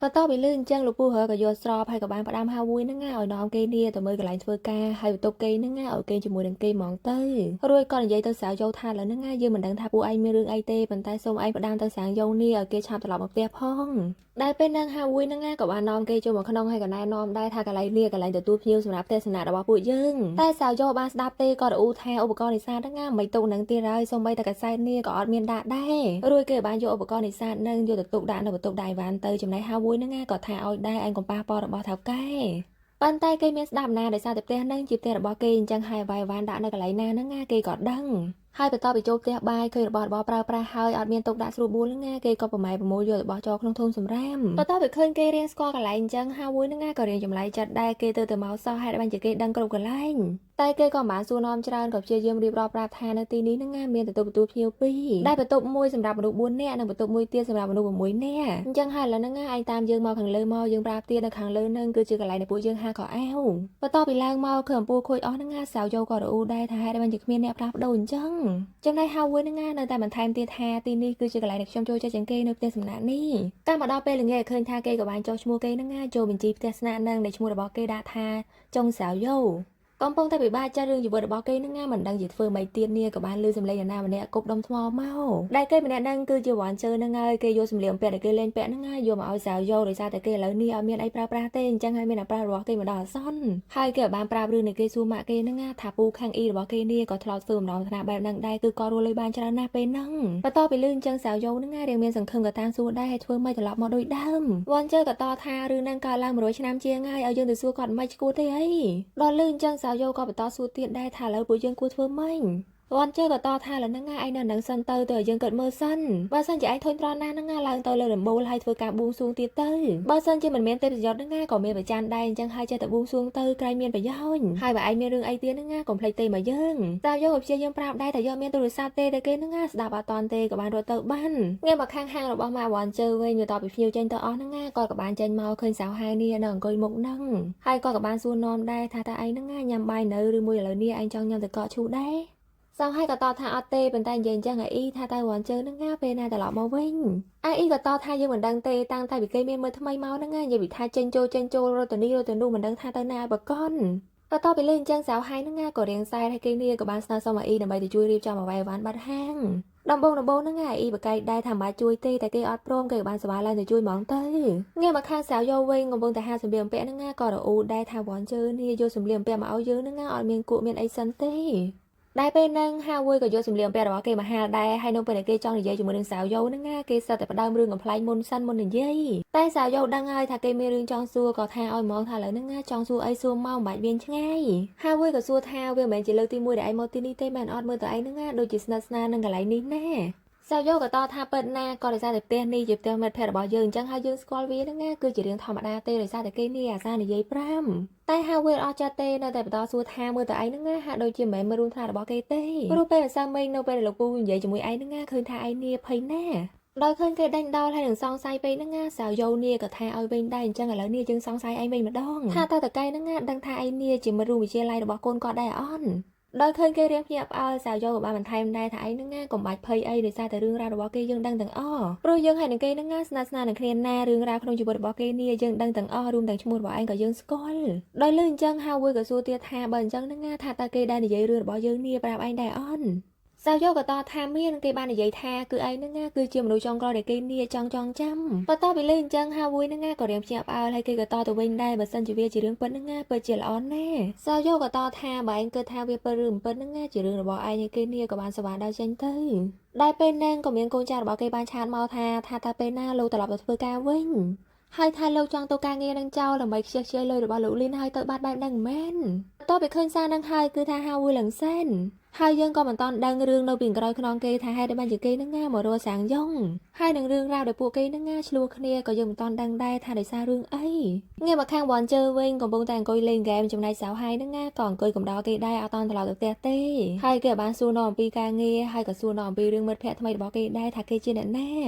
ាបន្ទាប់ពីលឺអញ្ចឹងលោកពូហឺក៏យល់ស្របហើយក៏បានផ្ដាំហៅមួយហ្នឹងឲ្យនាំគេនេះទៅមើលកន្លែងធ្វើការហើយបន្ទប់គេហ្នឹងឲ្យគេជាមួយនឹងគេហ្មងទៅរួចក៏និយាយទៅសាវយ៉ុងថាឥឡូវហ្នឹងយើងមិនដឹងថាពួកឯងមានរឿងអីទេប៉ុន្តែសូមឯងផ្ដាំទៅសាវយ៉ុងនេះឲ្យគេឆាប់ត្រឡប់មកផ្ទះផងដែលពេលហ្នឹងហៅមួយហ្នឹងក៏បាននាំគេចូលមកក្នុងហើយក៏ណែនាំដែរថាកន្លែងនេះកន្លែងទទួលភ្ញៀវសម្រាប់ទស្សនៈរបស់ពួកយើងតែសាវយ៉ុងបានស្ដាប់ទេក៏រអ៊ូថាឧបករណ៍នេសាទហ្នឹងមិនទុកនឹងទៀតហើយសូម្បីតែកសែតនេះក៏អត់មានដាក់ដែររួចគេបានយកឧបករណ៍នេសាទហ្នឹងយកទៅទុកដាក់នៅបន្ទប់ដៃវ៉ាន់ទៅចំណែកហៅមួយហ្នឹងក៏ថាឲ្យដែរឯងកុំប៉ះពាល់របស់ថៅកែប៉ុន្តែគេមានស្ដាប់ណាដោយសារតែផ្ទះហ្នឹងជាផ្ទះរបស់គេអញ្ចឹងហើយវាយវ៉ាន់ដាក់នៅកន្លែងណាហ្នឹងគេក៏ដឹងហើយបន្ទាប់ពីចូលផ្ទះបាយឃើញរបស់ប្រើប្រាស់ហើយអត់មានទុកដាក់ស្រួលបួលហ្នឹងគេក៏ប្រម៉ែប្រមូលយករបស់ចូលក្នុងធុងសម្រាមបន្ទាប់ពីឃើញគេរៀងស្គាល់កន្លែងអញ្ចឹងហៅមួយហ្នឹងក៏រៀងចម្លែកចិត្តដែរគេទៅមកសោះហេតុបានជាគេដឹងគ្រប់កន្លែងតែគេក៏មិនបានសួរនាំច្រើនក៏ព្យាយាមរៀបរាប់ប្រាប់ថានៅទីនេះហ្នឹងមានទទួលភ្ញៀវ2ដែលបន្ទប់មួយសម្រាប់មនុស្ស4នាក់និងបន្ទប់មួយទៀតសម្រាប់មនុស្ស6នាក់អញ្ចឹងហើយឥឡូវហ្នឹងឯងតាមយើងមកខាងលើមកយើងប្រាប់ទៀតនៅខាងលើហ្នឹងគឺជាកន្លែងដែលពួកយើងហាខោអាវបន្ទាប់ពីឡើងមកឃើញអំពូលខូចអស់ហ្នឹងសាវយ៉ុងក៏រអ៊ូដែរថាហេតុបានជាគ្មានអ្នកផ្លាស់ប្ដូរអញ្ចឹងចំណែកហៅមួយហ្នឹងនៅតែបន្ថែមទៀតថាទីនេះគឺជាកន្លែងដែលខ្ញុំចូលចិត្តជាងគេនៅផ្ទះសំណាក់នេះកាលមកដល់ពេលល្ងាចឃើញថាគេក៏បានចុះឈ្មោះគេហ្នឹងចូលបញ្ជីផ្ទះស្នាក់ហ្នឹងដែលឈ្មោះរបស់គេដាក់ថាចុងសាវយ៉ុងកំពុងតែពិបាកចិត្តរឿងជីវិតរបស់គេហ្នឹងមិនដឹងជាធ្វើម៉េចទៀតនេះក៏បានលឺសំឡេងអ្នកណាម្នាក់គប់ដុំថ្មមកដែលគេម្នាក់ហ្នឹងគឺជាវ៉ាន់ជើហ្នឹងហើយគេយកសម្លៀកបំពាក់ដែលគេលេងពាក់ហ្នឹងយកមកឲ្យសាវយ៉ុងដោយសារតែគេឥឡូវនេះអត់មានអីប្រើប្រាស់ទេអញ្ចឹងហើយមានតែប្រើរបស់គេមកដល់អសន្នហើយគេបានប្រាប់រឿងនៃគេសួរម៉ាក់គេហ្នឹងថាពូខាងអ៊ីរបស់គេនេះក៏ធ្លាប់ធ្វើអំណោយថ្នាក់បែបហ្នឹងដែរគឺក៏រស់លុយបានច្រើនណាស់ពេលហ្នឹងបន្ទាប់ពីលឺអញ្ចឹងសាវយ៉ុងហ្នឹងរៀងមានសង្ឃឹមក៏តាមសួរដែរធ្វើម៉េចត្រឡប់មកដូចដើមវ៉ាន់ជើក៏តថារឿងហ្នឹងកើតឡើង100ឆ្នាំជាងហើយឲ្យយើងទៅសួរគាត់មិនឈួតទេអីដល់លឺអញ្ចឹងសាវយ៉ុងក៏បន្តសួរទៀតដែរថាឥឡូវពួកយើងគួរធ្វើម៉េច វ៉ាន់ជើក៏តថាលើនឹងឯងនៅនឹងសិនទៅឲ្យយើងកើតមើលសិនបើសិនជាឯងធុញត្រង់ណាស់នឹងឡើងទៅលើដំបូលហើយធ្វើការបួងសួងទៀតទៅបើសិនជាមិនមានទេពប្រយុទ្ធនឹងក៏មានប្រច័នដែរអញ្ចឹងហើយចេះតែបួងសួងទៅក្រែងមានប្រយោជន៍ហើយបើឯងមានរឿងអីទៀតនឹងកុំភ្លេចទេមកយើងតាមយកព្យាយាមប្រាប់ដែរតែយកមានទូរស័ព្ទទេតែគេនឹងស្ដាប់អត់តាន់ទេក៏បានរត់ទៅបានងាកមកខាងហាងរបស់ម៉ាវ៉ាន់ជើវិញបន្ទាប់ពីភ្ញៀវចេញទៅអស់នឹងក៏បានចេញមកឃើញសៅហៅនេះនៅអង្គុយមុខនឹងហើយក៏បានសួរនាំដែរថាតើឯងនឹងញ៉ាំបាយនៅឬមួយឥឡូវនេះឯងចង់ញ៉ាំទឹកកកឈូសដែរសៅហើយក៏តបថាអត់ទេប៉ុន្តែនិយាយអញ្ចឹងអ៊ីថាតើវ៉ាន់ជើនឹងពេលណាត្រឡប់មកវិញអ៊ីក៏តបថាយើងមិនដឹងទេតាំងតែពីគេមានមើលថ្មីមកហ្នឹងនិយាយពីថាចេញចូលរត់ទៅនេះរត់ទៅនោះមិនដឹងថាទៅណាឲ្យបកនក៏តបពីលេងអញ្ចឹងសៅហើយហ្នឹងក៏រៀងសែហើយគេនេះក៏បានស្នើសុំអ៊ីដើម្បីទៅជួយរៀបចំអ្វីវ៉ាន់បាត់ហាងដំបងហ្នឹងអ៊ីបកៃដែរថាមិនជួយទេតែគេអត់ព្រមគេក៏បានសវ៉ាឡើងទៅជួយហ្មងទៅងាកមកខាងសៅយោវិញកំពុងតែហាសម្លៀកបំពាក់ហ្នឹងក៏រអ៊ូដែរថាវ៉ាន់ជើនេះយកសម្លៀកបំពាក់មកឲ្យយើងហ្នឹងអត់មានគក់មានអីសិនទេដែលពេលហ្នឹងហាវក៏យកសម្លៀកបំពាក់របស់គេមកហាលដែរហើយនៅពេលដែលគេចង់និយាយជាមួយនឹងសៅយោហ្នឹងគេសិតតែផ្ដើមរឿងកំ pl ែងមុននិយាយតែសៅយោដឹងហើយថាគេមានរឿងចង់សួរក៏ថាឲ្យហ្មងថាឥឡូវហ្នឹងចង់សួរអីសួរមកមិនបាច់វៀងឆ្ងាយហាវក៏សួរថាវាមិនមែនជាលើកទី1ដែលឯងមកទីនេះទេមែនអត់មើលទៅឯងហ្នឹងដូចជាស្និទ្ធស្នាលនឹងកន្លែងនេះណាសៅយោក៏តថាពិតណាក៏ដោយសារតែផ្ទះនេះជាផ្ទះមិត្តភ័ក្តិរបស់យើងអញ្ចឹងហើយយើងស្គាល់វាហ្នឹងគឺជារឿងធម្មតាទេដោយសារតែគេនេះអាសានិយាយ5តែហាវាអត់ចាត់ទេនៅតែបន្តសួរថាមើលទៅឯងហ្នឹងហាក់ដូចជាមិនមែនមើលរួមថ្នាក់របស់គេទេព្រោះពេលម្សិលមិញនៅពេលដែលលោកពូនិយាយជាមួយឯងហ្នឹងឃើញថាឯងនេះភ័យណាដោយឃើញគេដាច់ដោលហើយនឹងសង្ស័យពេកហ្នឹងសៅយោនេះក៏ថាឲ្យវិញដែរអញ្ចឹងឥឡូវនេះយើងសង្ស័យឯងវិញម្ដងថាតើតកែហ្នឹងដឹងថាឯងនេះជាមិត្តរួមវិទ្យាល័យរបស់កូនគាត់ដែរអត់ដោយឃើញគេរៀងភ្ញាក់ផ្អើលសៅយោក៏បានបន្ថែមដែរថាឯងហ្នឹងកុំបាច់ភ័យអីដោយសារតែរឿងរ៉ាវរបស់គេយើងដឹងទាំងអស់ព្រោះយើងហើយនឹងគេហ្នឹងស្និទ្ធស្នាលនឹងគ្នាណារឿងរ៉ាវក្នុងជីវិតរបស់គេនេះយើងដឹងទាំងអស់រួមទាំងឈ្មោះរបស់ឯងក៏យើងស្គាល់ដោយលឺអញ្ចឹងហាវក៏សួរទៀតថាបើអញ្ចឹងហ្នឹងថាតើគេដែលនិយាយរឿងរបស់យើងនេះប្រាប់ឯងដែរអត់សៅយោក៏តថាមានគេបាននិយាយថាគឺឯងហ្នឹងគឺជាមនុស្សចុងក្រោយដែលគេនេះចង់ចាំបន្ទាប់ពីលេងអញ្ចឹងហាវហ្នឹងក៏រៀងភ្ញាក់ផ្អើលហើយគេក៏តទៅវិញដែរបើសិនជាវាជារឿងពិតហ្នឹងពិតជាល្អណាស់សៅយោក៏តថាបើឯងគិតថាវាពិតឬមិនពិតហ្នឹងជារឿងរបស់ឯងគេនេះក៏បានសវ៉ាដល់ចេញទៅដែលពេលហ្នឹងក៏មានកូនចៅរបស់គេបានឆាតមកថាតើពេលណាលោកត្រឡប់ទៅធ្វើការវិញហើយថាលោកចង់ទៅការងារនឹងចោលដើម្បីខ្ជិះខ្ជាយលុយរបស់លោកលីនហើយទៅបាត់បែបហ្នឹងមែនបន្ទាប់ពីឃើញសារហ្នឹងហើយគឺថាហាវឡើងសែនហើយយើងក៏មិនតន់ដឹងរឿងនៅពីក្រោយខ្នងគេថាហេតុបានជាគេនឹងមករស់សាំងយ៉ុងហើយនឹងរឿងរ៉ាវដែលពួកគេនឹងឆ្លោះគ្នាក៏យើងមិនតន់ដឹងដែរថាដោយសាររឿងអីងាកមកខាងវ៉ាន់ជើវិញកំពុងតែអង្គុយលេងហ្គេមចំណែកសៅហើយនឹងក៏អង្គុយកំដរគេដែរអត់តន់ត្រឡប់ទៅផ្ទះទេហើយគេបានសួរនាំអំពីការងារហើយក៏សួរនាំអំពីរឿងមិត្តភក្តិថ្មីរបស់គេដែរថាគេជាអ្នកណា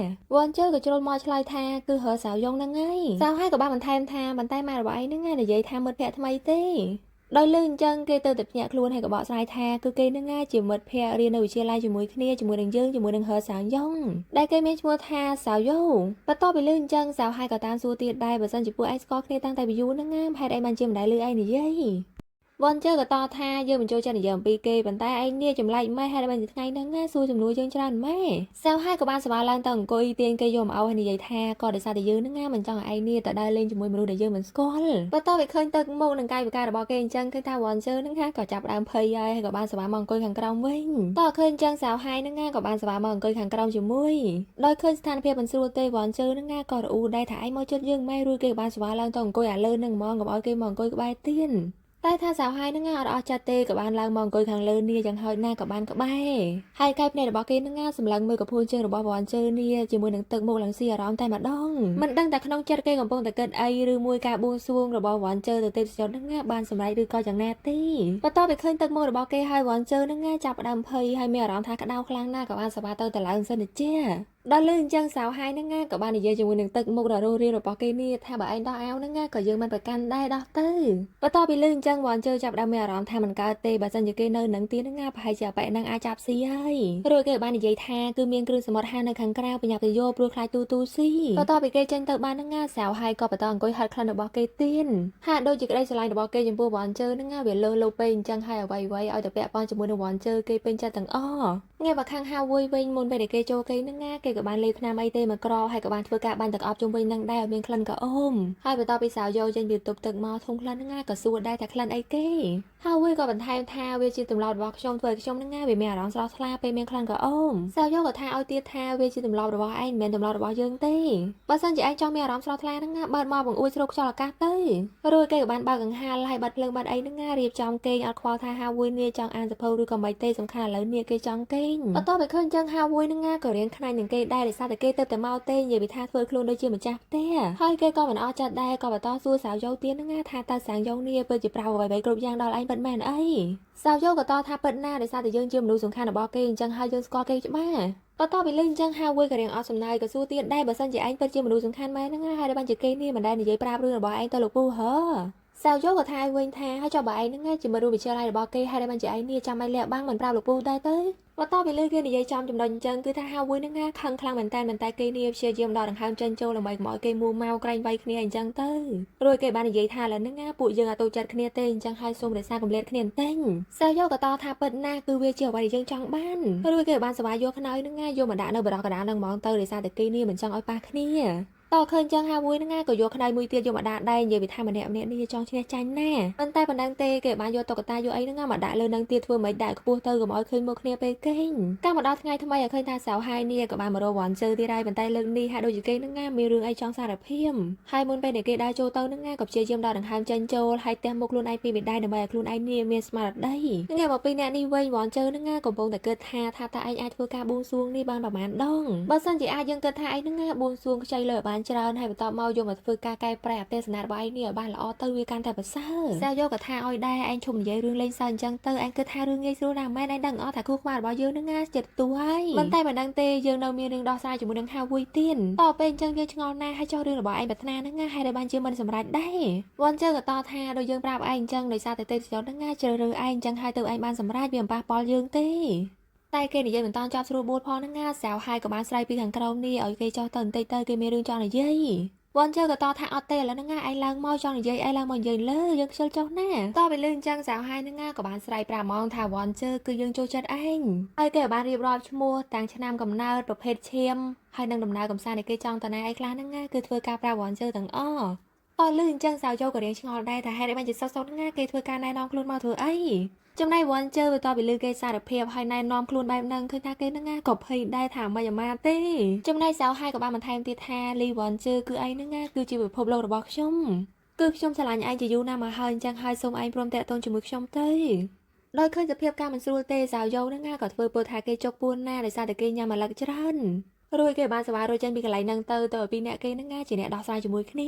វ៉ាន់ជើក៏ជ្រុលមកឆ្លើយថាគឺហឺសៅយ៉ុងហ្នឹងហើយសៅហើយក៏បានបន្ថែមថាបន្តែម៉ែរបស់ឯងហ្នឹងនិយាយថាមិត្តភក្តិថ្មីទេដោយលឺអញ្ចឹងគេទៅតែភ្ញាក់ខ្លួនហើយក៏បកស្រាយថាគឺគេនឹងជាមិត្តភក្តិរៀននៅវិទ្យាល័យជាមួយគ្នាជាមួយនឹងយើងជាមួយនឹងហឺសៅយ៉ុងដែលគេមានឈ្មោះថាសៅយោបន្ទាប់ពីលឺអញ្ចឹងសៅហើយក៏តាមសួរទៀតដែរបើសិនជាពួកឯងស្គាល់គ្នាតាំងតែពីយូរហ្នឹងហេតុអីបានជាមិនដែលលឺឯងនិយាយវ៉ាន់ជើក៏តថាយើងមិនចូលចិត្តនិយាយអំពីគេប៉ុន្តែឯងនេះចម្លែកម៉េះហេតុបានជាថ្ងៃហ្នឹងសួរចំនួនយើងច្រើនម៉េះសៅហើយក៏បានសវ៉ាឡើងទៅអង្គុយទាញគេយកមកឲ្យនិយាយថាក៏ដោយសារតែយើងហ្នឹងមិនចង់ឲ្យឯងនេះទៅដើរលេងជាមួយមនុស្សដែលយើងមិនស្គាល់បន្ទាប់ពីឃើញទឹកមុខនឹងកាយវិការរបស់គេអញ្ចឹងគឺថាវ៉ាន់ជើហ្នឹងក៏ចាប់ដើមភ័យហើយក៏បានសវ៉ាមកអង្គុយខាងក្រោមវិញតើឃើញអញ្ចឹងសៅហើយហ្នឹងក៏បានសវ៉ាមកអង្គុយខាងក្រោមជាមួយដោយឃើញស្ថានភាពមិនស្រួលទេវ៉ាន់ជើហ្នឹងក៏រអ៊ូដែរថាឯងមកជិតយើងម៉េះរួចគេក៏បានសវ៉ាឡើងទៅអង្គុយអាលើហ្នឹងហ្មងកុំឲ្យគេមកអង្គុយក្បែរទៀនតែថាសៅហើយហ្នឹងអត់អស់ចិត្តទេក៏បានឡើងមកអង្គុយខាងលើនេះយ៉ាងហោចណាស់ក៏បានក្បែរហើយកែភ្នែករបស់គេហ្នឹងសម្លឹងមើលកពួនជើងរបស់វ៉ាន់ជើនេះជាមួយនឹងទឹកមុខឡើងស៊ីអារម្មណ៍តែម្ដងមិនដឹងតែក្នុងចិត្តគេកំពុងតែគិតអីឬមួយការបួងសួងរបស់វ៉ាន់ជើទៅទេពសយុទ្ធហ្នឹងបានសម្រេចឬក៏យ៉ាងណាទេបន្ទាប់ពីឃើញទឹកមុខរបស់គេហើយវ៉ាន់ជើហ្នឹងចាប់ផ្ដើមភ័យហើយមានអារម្មណ៍ថាក្តៅខ្លាំងណាស់ក៏បានសប្បាយទៅឡើងសិនទៅជាដល់លឺអញ្ចឹងសៅហើយហ្នឹងក៏បាននិយាយជាមួយនឹងទឹកមុខដ៏រស់រាយរបស់គេនេះថាបើឯងដោះអាវហ្នឹងក៏យើងមិនប្រកាន់ដែរដោះទៅបន្ទាប់ពីលឺអញ្ចឹងវ៉ាន់ជើចាប់ដើមមានអារម្មណ៍ថាមិនកើតទេបើសិនជាគេនៅនឹងទីហ្នឹងប្រហែលជាបែកហ្នឹងអាចចាប់ស៊ីហើយរួចគេបាននិយាយថាគឺមានគ្រឿងសមុទ្រហានៅខាងក្រៅប្រញាប់ទៅយកព្រោះខ្លាចទូស៊ីបន្ទាប់ពីគេចេញទៅបានហ្នឹងសៅហើយក៏បន្តអង្គុយហត់ក្លិនរបស់គេទៀតហាក់ដូចជាក្តីស្រឡាញ់របស់គេចំពោះវ៉ាន់ជើហ្នឹងវាលើសលោពេកអញ្ចឹងហើយអ្វីៗឲ្យតែពាក់ព័ន្ធជាមួយនឹងវ៉ាន់ជើគេពេញចិត្តទាំងអស់ងាកមកខាងហាវវិញមុនពេលដែលគេចូលគេហ្នឹងគេ ក៏បានលេបថ្នាំអីទេមកក្រហើយក៏បានធ្វើការបាញ់ទឹកអប់ជុំវិញនឹងដែរឲ្យមានក្លិនក្រអូបហើយបន្ទាប់ពីសាវយកចេញពីទប់ទឹកមកធុំក្លិនហ្នឹងក៏សួរដែរថាក្លិនអីគេហើយវាក៏បន្ថែមថាវាជាទម្លាប់របស់ខ្ញុំធ្វើឲ្យខ្ញុំហ្នឹងវាមានអារម្មណ៍ស្រស់ថ្លាពេលមានក្លិនក្រអូបសាវយកក៏ថាឲ្យទៀតថាវាជាទម្លាប់របស់ឯងមិនមែនទម្លាប់របស់យើងទេបើសិនជាឯងចង់មានអារម្មណ៍ស្រស់ថ្លាហ្នឹងបើកមកបង្អួចស្រូបខ្យល់អាកាសទៅរួចគេក៏បានបើកកង្ហារហើយបាត់ភ្លើងបាត់អីហ្នឹងរៀបចំគេងអត់ខ្វល់ថាហាវួយនេះចង់អានសភៅឬក៏មិនទេសំខាន់ឥឡូវនេះគេចង់គេងបន្ទាប់ពីឃើញចឹងហាវួយហ្នឹងក៏រៀងខ្នាញ់នឹងគេដែរដោយសារតែគេទៅតែមកទេនិយាយពីថាធ្វើខ្លួនដូចជាម្ចាស់ផ្ទះហើយគេក៏មិនអស់ចិត្តដែរក៏បន្តសួរសាវយកទៀតហ្នឹងថាតើសាវយកនេះពិតជាប្រាវអ្វីៗគ្រប់យ៉ាងដល់ឯងពិតមែនអីសាវយកក៏តថាពិតណាដោយសារតែយើងជាមនុស្សសំខាន់របស់គេអញ្ចឹងហើយយើងស្គាល់គេច្បាស់បន្ទាប់ពីលេងអញ្ចឹងហាវួយក៏រៀងអត់សំណើចក៏សួរទៀតដែរបើសិនជាឯងពិតជាមនុស្សសំខាន់មែនហ្នឹងហើយដែលបានជាគេនេះមិនដែលនិយាយប្រាប់រឿងរបស់ឯងទៅលោកពូហ៎សាវយកក៏ថាឲ្យវិញថាហើយចុះបើឯងហ្នឹងជាមនុស្សវិទ្យាល័យរបស់គេហើយដែលបានជាឯងនេះចាំឲ្យលាក់បាំងមិនប្រាប់លោកពូដែរទៅបន្ទាប់ពីលើគេនិយាយចំចំណុចអញ្ចឹងគឺថាហាវួយហ្នឹងខឹងខ្លាំងមែនតែគេនេះព្យាយាមដកដង្ហើមចេញចូលដើម្បីកុំឲ្យគេមួម៉ៅក្រែងវាយគ្នាអញ្ចឹងទៅរួចគេបាននិយាយថាឥឡូវហ្នឹងពួកយើងអត់តូចចិត្តគ្នាទេអញ្ចឹងហើយសូមរក្សាកម្រិតគ្នាបន្តិចសាវយកក៏តថាពិតណាគឺវាជាអ្វីដែលយើងចង់បានរួចគេបានសប្បាយយកខ្នើយហ្នឹងយកមកដាក់នៅបរោះកណ្ដាលហ្នឹងហ្មងទៅដោយសារតែគេនេះមិនចង់ឲ្យប៉ះគ្នាតឃើញចឹងហាវួយហ្នឹងក៏យកខ្នើយមួយទៀតយកមកដាក់ដែរនិយាយពីថាម្នាក់នេះចង់ឈ្នះចាញ់ណាប៉ុន្តែប៉ុណ្ណឹងទេគេបានយកតុក្កតាយកអីហ្នឹងមកដាក់លើនឹងទៀតធ្វើមិនដាក់ខ្ពស់ទៅកុំឲ្យឃើញមុខគ្នាពេលគេងកាលមកដល់ថ្ងៃថ្មីឲ្យឃើញថាសាវហើយនេះក៏បានមករកវ៉ាន់ជើទៀតហើយប៉ុន្តែលើកនេះហាក់ដូចជាគេហ្នឹងមានរឿងអីចង់សារភាពហើយមុនពេលដែលគេដើរចូលទៅហ្នឹងក៏ព្យាយាមដកដង្ហើមចេញចូលហើយទះមុខខ្លួនឯងពីបិទដើម្បីឲ្យខ្លួនឯងនេះមានស្មារតីងាកមកពីអ្នកនេះវិញវ៉ាន់ជើហ្នឹងកំពុងតែគិតថាតើឯងអាចធ្វើការបួងសួងនេះបានប្រហែលដងបើសិនជាអាចយើងគិតថាឯងហ្នឹងបួងសួងខ្ចីលើបានច្រើនហើយបន្តមកយកមកធ្វើការកែប្រែអទេសនារបស់ឯងនេះឲ្យបានល្អទៅវាកាន់តែប្រសើរសាវយកក៏ថាឲ្យដែរឯងឈប់និយាយរឿងលេងសើចអញ្ចឹងទៅឯងគិតថារឿងងាយស្រួលណាស់មែនឯងដឹងអត់ថាគូក្បាលរបស់យើងនឹងចិត្តទួហើយមិនតែមិនដឹងទេយើងនៅមានរឿងដោះស្រាយជាមួយនឹងហាវួយទៀតតពេលអញ្ចឹងយើងឆ្ងល់ណាស់ហើយចោះរឿងរបស់ឯងប្រាថ្នាហ្នឹងហើយដែលបានជាមិនសម្រេចដែរវ៉ាន់ជើក៏តថាដូចយើងប្រាប់ឯងអញ្ចឹងដោយសារតែទេពចរហ្នឹងជ្រើសរើសឯងអញ្ចឹងហើយទៅឯងបានសម្រេចវាមិនប៉ះពាល់យើងទេតែគេនិយាយមិនតន់ចប់ស្រួលបួលផងហ្នឹងសាវហើយក៏បានស្រ័យពីខាងក្រោមនេះឲ្យគេចោះទៅបន្តិចទៅគេមានរឿងចង់និយាយវ៉ាន់ជើក៏តថាអត់ទេឥឡូវហ្នឹងឯងឡើងមកចង់និយាយឯងឡើងមកនិយាយលើយើងខ្ជិលចុះណាតពេលលឺអញ្ចឹងសាវហើយហ្នឹងក៏បានស្រ័យ5ម៉ោងថាវ៉ាន់ជើគឺយើងចូលចិត្តឯងហើយគេក៏បានរៀបរាប់ឈ្មោះតាំងឆ្នាំកំណើតប្រភេទឈាមហើយនឹងដំណើរកំសាន្តដែលគេចង់ទៅណាឯខ្លះហ្នឹងគឺធ្វើការប្រាប់វ៉ាន់ជើទាំងអស់តលឺអញ្ចឹងសាវយកក៏រៀងឆ្ងល់ដែរថាហេតុអីបានជាសុកហ្នឹងគេធ្វើការណែនាំខ្លួនមកធ្វើអីចំណែកវ៉ាន់ជើបន្ទាប់ពីលើគេសារភាពហើយណែនាំខ្លួនបែបហ្នឹងឃើញថាគេហ្នឹងក៏ភ័យដែរថាមិនអាម៉ាទេចំណែកសាវហើយក៏បានបន្ថែមទៀតថាលីវ៉ាន់ជើគឺឯងហ្នឹងគឺជាពិភពលោករបស់ខ្ញុំគឺខ្ញុំឆ្លាញ់ឯងជាយូរណាស់មកហើយអញ្ចឹងហើយសូមឯងព្រមតាក់ទងជាមួយខ្ញុំទៅដោយឃើញសភាពការមិនស្រួលទេសាវយកហ្នឹងក៏ធ្វើពោលថាគេចុកពួនណាដោយសារតែគេញ៉ាំអាឡឹកច្រើនរួចគេបានសវ៉ារត់ចេញពីកន្លែងហ្នឹងទៅពីអ្នកគេហ្នឹងជាអ្នកដោះស្រាយជាមួយគ្នា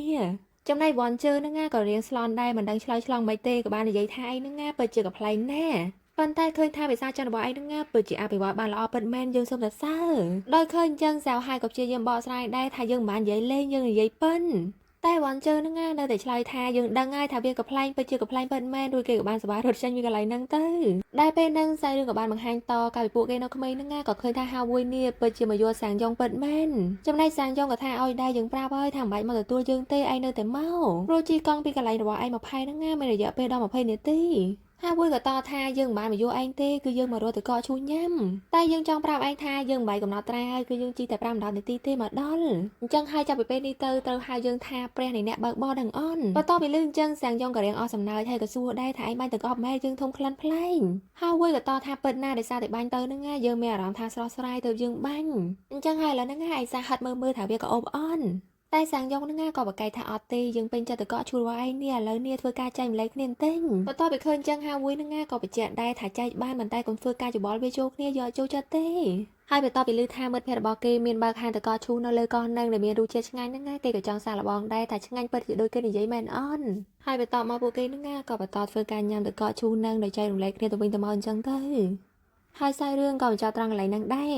ចំណែកវ៉ាន់ជើហ្នឹងក៏រៀងស្លន់ដែរមិនដឹងឆ្លើយឆ្លងមិនទេក៏បាននិយាយថាឯងហ្នឹងពិតជាកំ pl ែងណាប៉ុន្តែឃើញថាវិសាចនរបស់ឯងហ្នឹងពិតជាអភិវឌ្ឍបានល្អពិតមែនយើងសូមសរសើរដោយឃើញអញ្ចឹងសាវហើយក៏ព្យាយាមបកស្រាយដែរថាយើងមិនបាននិយាយលេងយើងនិយាយប៉ិនតែវ៉ាន់ជើហ្នឹងនៅតែឆ្លើយថាយើងដឹងហើយថាវាកំ pl ែងពិតជាកំ pl ែងពិតមែនរួចគេក៏បានសប្បាយរត់ចេញពីកន្លែងហ្នឹងទៅដែលពេលហ្នឹងសាយរឿងក៏បានបង្ហាញតកាលពីពួកគេនៅក្មេងហ្នឹងក៏ឃើញថាហាវួយនេះពិតជាមកយកសាំងយ៉ុងពិតមែនចំណែកសាំងយ៉ុងក៏ថាឲ្យដែរយើងប្រាប់ហើយថាមិនបាច់មកទទួលយើងទេឯងនៅតែមកព្រោះជីកង់ពីកន្លែងរបស់ឯង20ហ្នឹងមានរយៈពេលដល់20នាទីហាវួយក៏តថាយើងមិនបានមកយកឯងទេគឺយើងមករត់ទៅកកឈូញ៉ាំតែយើងចង់ប្រាប់ឯងថាយើងមិនបាយកំណត់ត្រាហើយគឺយើងជីតែ5-10នាទីទេមកដល់អញ្ចឹងហើយចាប់ពីពេលនេះទៅត្រូវហៅយើងថាព្រះនៃអ្នកបើកបរដឹងអន់បន្ទាប់ពីលឺអញ្ចឹងសាំងយ៉ុងក៏រៀងអស់សំណើចហើយក៏សួរដែរថាឯងបាញ់ទៅកប់ម៉ែយើងធំក្លិនផ្លែងហាវួយក៏តថាពិតណាដោយសារតែបាញ់ទៅហ្នឹងយើងមានអារម្មណ៍ថាស្រស់ស្រាយទៅយើងបាញ់អញ្ចឹងហើយឥឡូវហ្នឹងឯងសាហិតមើលថាវាក៏អូបអន់តែសាំងយ៉ុងហ្នឹងក៏បកកែថាអត់ទេយើងពេញចិត្តទៅកក់ឈួររបស់ឯងនេះឥឡូវនេះធ្វើការចែកម្លែកគ្នាបន្តិចបន្ទាប់ពីឃើញចឹងហាវួយហ្នឹងក៏បញ្ជាក់ដែរថាចែកបានមិនតែកុំធ្វើការច្បល់វាចូលគ្នាយកចូលចិត្តទេហើយបន្ទាប់ពីឮថាមិត្តភ័ក្តិរបស់គេមានបើកហាងតកឈូនៅលើកោះនឹងដែលមានរសជាតិឆ្ងាញ់ហ្នឹងគេក៏ចង់សាកល្បងដែរថាឆ្ងាញ់ពិតជាដូចគេនិយាយមែនអត់ហើយបន្ទាប់មកពួកគេហ្នឹងក៏បន្តធ្វើការញ៉ាំតកឈូនឹងដោយចែករំលែកគ្នាទៅវិញទៅមកអញ្ចឹងទៅហើយសាយរឿងក៏បញ្ចប់ត្រង់កន្លែងហ្នឹងដែរ